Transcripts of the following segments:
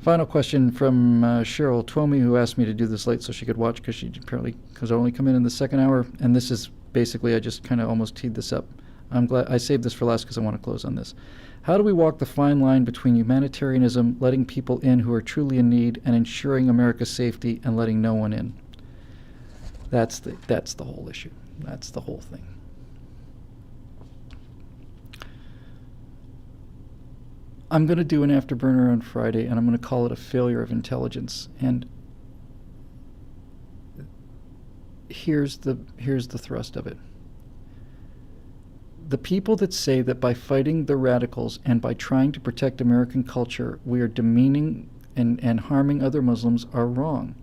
Final question from Cheryl Twomey, who asked me to do this late so she could watch because she apparently because I only come in the second hour. And this is basically, I just kind of almost teed this up. I'm glad I saved this for last because I want to close on this. How do we walk the fine line between humanitarianism, letting people in who are truly in need, and ensuring America's safety and letting no one in? That's the whole issue. That's the whole thing. I'm going to do an afterburner on Friday, and I'm going to call it a failure of intelligence. And here's the thrust of it. The people that say that by fighting the radicals and by trying to protect American culture, we are demeaning and harming other Muslims are wrong.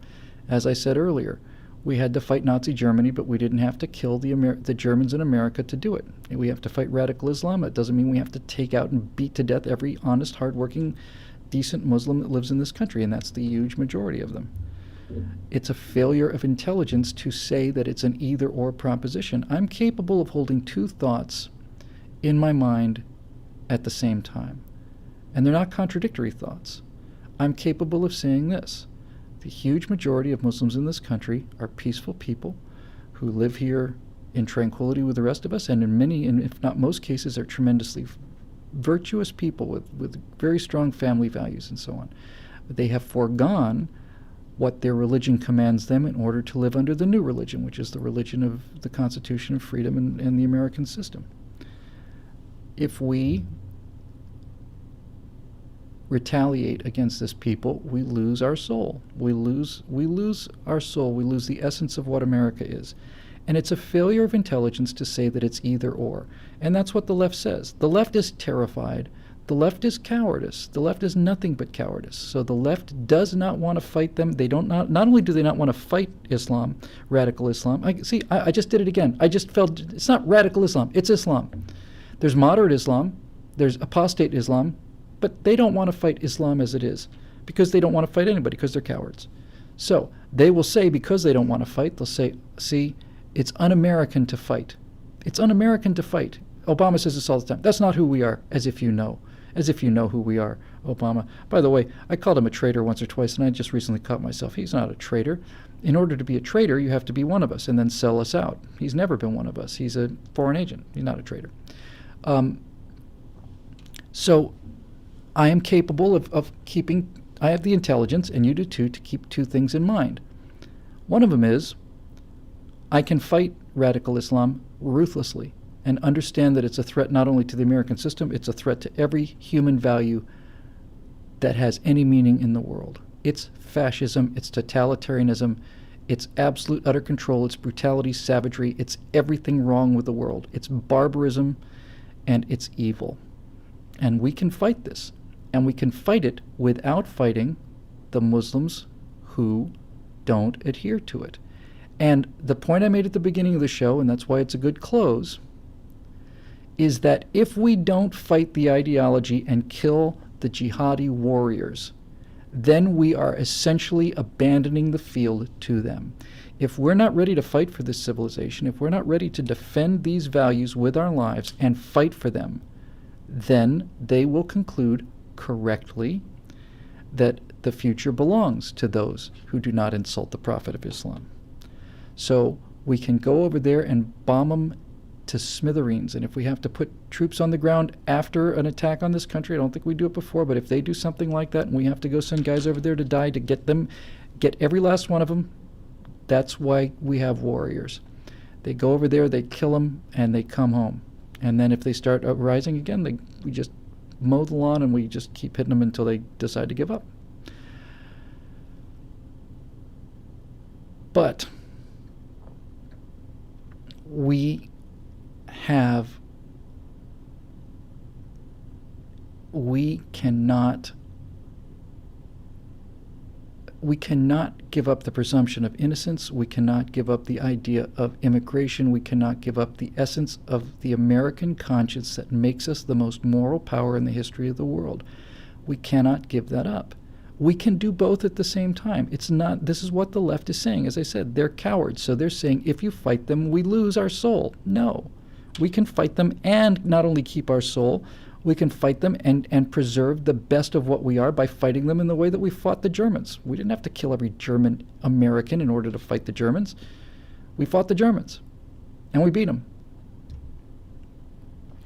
As I said earlier, we had to fight Nazi Germany, but we didn't have to kill the Germans in America to do it. We have to fight radical Islam. It doesn't mean we have to take out and beat to death every honest, hardworking, decent Muslim that lives in this country, and that's the huge majority of them. It's a failure of intelligence to say that it's an either-or proposition. I'm capable of holding two thoughts in my mind at the same time, and they're not contradictory thoughts. I'm capable of saying this. The huge majority of Muslims in this country are peaceful people who live here in tranquility with the rest of us, and in many, and if not most cases, are tremendously virtuous people with very strong family values and so on. They have foregone what their religion commands them in order to live under the new religion, which is the religion of the Constitution of freedom and the American system. If we retaliate against this people, we lose our soul. We lose our soul. We lose the essence of what America is. And it's a failure of intelligence to say that it's either or. And that's what the left says. The left is terrified. The left is cowardice. The left is nothing but cowardice. So the left does not want to fight them. They don't not only do they not want to fight Islam, radical Islam. I just did it again. I just felt it's not radical Islam. It's Islam. There's moderate Islam. There's apostate Islam. But they don't want to fight Islam as it is because they don't want to fight anybody because they're cowards. So they will say, because they don't want to fight, they'll say, see, it's un-American to fight. It's un-American to fight. Obama says this all the time. That's not who we are, as if you know. As if you know who we are, Obama. By the way, I called him a traitor once or twice, and I just recently caught myself. He's not a traitor. In order to be a traitor, you have to be one of us and then sell us out. He's never been one of us. He's a foreign agent. He's not a traitor. So I am capable of keeping, I have the intelligence, and you do too, to keep two things in mind. One of them is, I can fight radical Islam ruthlessly and understand that it's a threat not only to the American system, it's a threat to every human value that has any meaning in the world. It's fascism, it's totalitarianism, it's absolute utter control, it's brutality, savagery, it's everything wrong with the world. It's barbarism and it's evil. And we can fight this. And we can fight it without fighting the Muslims who don't adhere to it. And the point I made at the beginning of the show, and that's why it's a good close, is that if we don't fight the ideology and kill the jihadi warriors, then we are essentially abandoning the field to them. If we're not ready to fight for this civilization, if we're not ready to defend these values with our lives and fight for them, then they will conclude correctly that the future belongs to those who do not insult the Prophet of Islam. So we can go over there and bomb them to smithereens, and if we have to put troops on the ground after an attack on this country, I don't think we do it before, but if they do something like that and we have to go send guys over there to die to get every last one of them, that's why we have warriors. They go over there, they kill them, and they come home. And then if they start uprising again, we just mow the lawn and we just keep hitting them until they decide to give up. But we cannot give up the presumption of innocence. We cannot give up the idea of immigration. We cannot give up the essence of the American conscience that makes us the most moral power in the history of the world. We cannot give that up. We can do both at the same time. This is what the left is saying. As I said, they're cowards. So they're saying, if you fight them, we lose our soul. No. We can fight them and not only keep our soul, We can fight them and preserve the best of what we are by fighting them in the way that we fought the Germans. We didn't have to kill every German American in order to fight the Germans. We fought the Germans, and we beat them.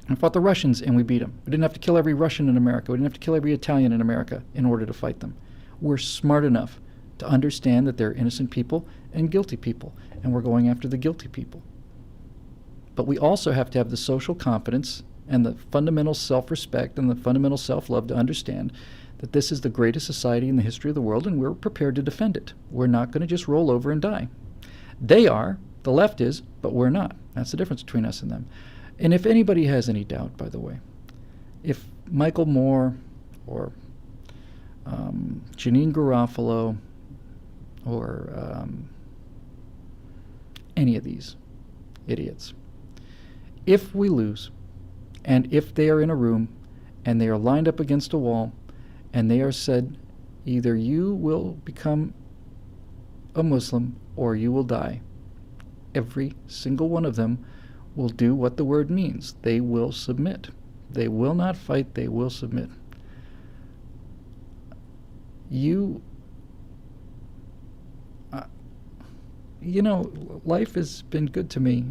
We fought the Russians, and we beat them. We didn't have to kill every Russian in America. We didn't have to kill every Italian in America in order to fight them. We're smart enough to understand that they're innocent people and guilty people, and we're going after the guilty people. But we also have to have the social confidence and the fundamental self-respect and the fundamental self-love to understand that this is the greatest society in the history of the world, and we're prepared to defend it. We're not going to just roll over and die. They are, the left is, but we're not. That's the difference between us and them. And if anybody has any doubt, by the way, if Michael Moore or Janine Garofalo or any of these idiots, if we lose, and if they are in a room and they are lined up against a wall and they are said, either you will become a Muslim or you will die, every single one of them will do what the word means. They will submit. They will not fight. They will submit. Life has been good to me.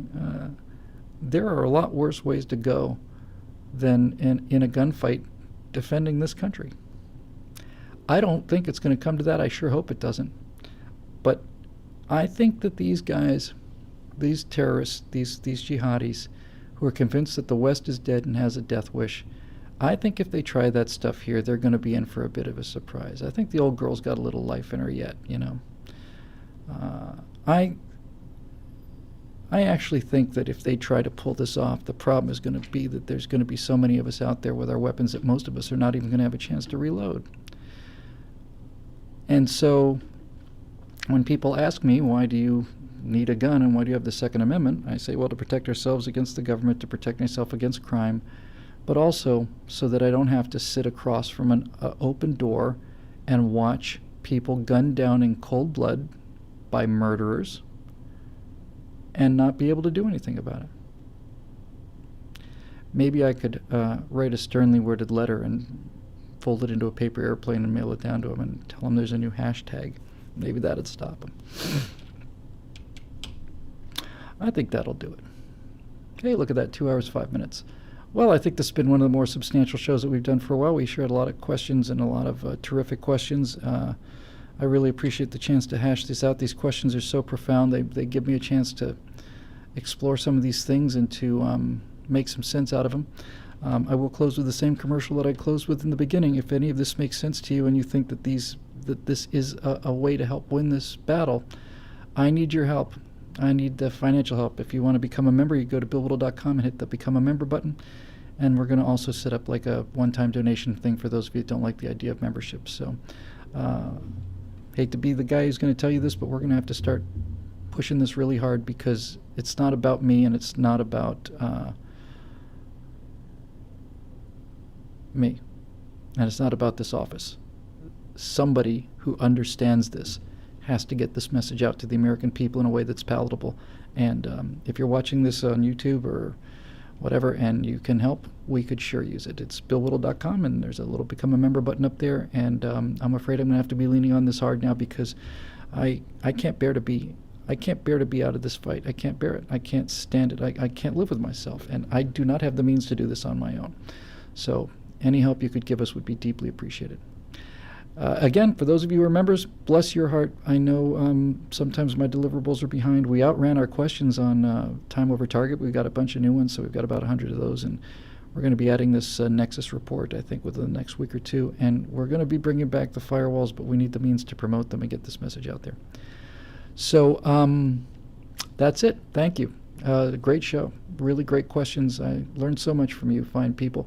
There are a lot worse ways to go than in a gunfight defending this country. I don't think it's going to come to that. I sure hope it doesn't. But I think that these guys, these terrorists, these jihadis who are convinced that the West is dead and has a death wish, I think if they try that stuff here, they're going to be in for a bit of a surprise. I think the old girl's got a little life in her yet, I actually think that if they try to pull this off, the problem is going to be that there's going to be so many of us out there with our weapons that most of us are not even going to have a chance to reload. And so when people ask me, why do you need a gun and why do you have the Second Amendment? I say, well, to protect ourselves against the government, to protect myself against crime, but also so that I don't have to sit across from an open door and watch people gunned down in cold blood by murderers and not be able to do anything about it. Maybe I could write a sternly worded letter and fold it into a paper airplane and mail it down to them and tell them there's a new hashtag. Maybe that'd stop them. I think that'll do it. Hey, look at that, 2 hours, 5 minutes. Well, I think this has been one of the more substantial shows that we've done for a while. We sure had a lot of questions and a lot of terrific questions. I really appreciate the chance to hash this out. These questions are so profound. They give me a chance to explore some of these things and to make some sense out of them. I will close with the same commercial that I closed with in the beginning. If any of this makes sense to you and you think that this is a way to help win this battle, I need your help. I need the financial help. If you want to become a member, you go to BillWhittle.com and hit the Become a Member button. And we're going to also set up like a one-time donation thing for those of you that don't like the idea of membership. So, hate to be the guy who's going to tell you this, but we're going to have to start pushing this really hard because it's not about me and it's not about me. And it's not about this office. Somebody who understands this has to get this message out to the American people in a way that's palatable. And if you're watching this on YouTube or whatever and you can help, we could sure use it. It's BillWhittle.com, and there's a little Become a Member button up there. And I'm afraid I'm going to have to be leaning on this hard now because I can't bear to be out of this fight. I can't bear it. I can't stand it. I can't live with myself. And I do not have the means to do this on my own. So any help you could give us would be deeply appreciated. Again, for those of you who are members, bless your heart. I know sometimes my deliverables are behind. We outran our questions on time over target. We've got a bunch of new ones, so we've got about 100 of those. And we're going to be adding this Nexus report, I think, within the next week or two. And we're going to be bringing back the firewalls, but we need the means to promote them and get this message out there. So that's it. Thank you. Great show. Really great questions. I learned so much from you fine people.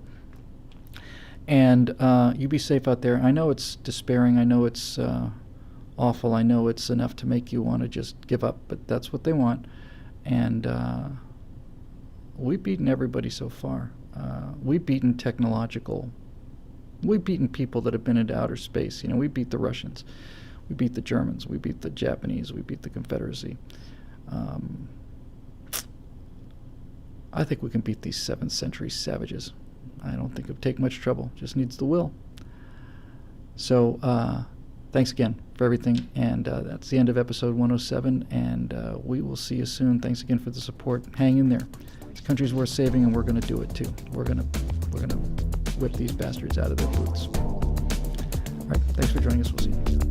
And you be safe out there. I know it's despairing. I know it's awful. I know it's enough to make you want to just give up, but that's what they want. And we've beaten everybody so far. We've beaten we've beaten people that have been into outer space. You know, we beat the Russians. We beat the Germans. We beat the Japanese. We beat the Confederacy. I think we can beat these 7th century savages. I don't think it would take much trouble. Just needs the will. So thanks again for everything, and that's the end of episode 107, and we will see you soon. Thanks again for the support. Hang in there. This country's worth saving, and we're going to do it too. We're gonna whip these bastards out of their boots. All right, thanks for joining us. We'll see you next time.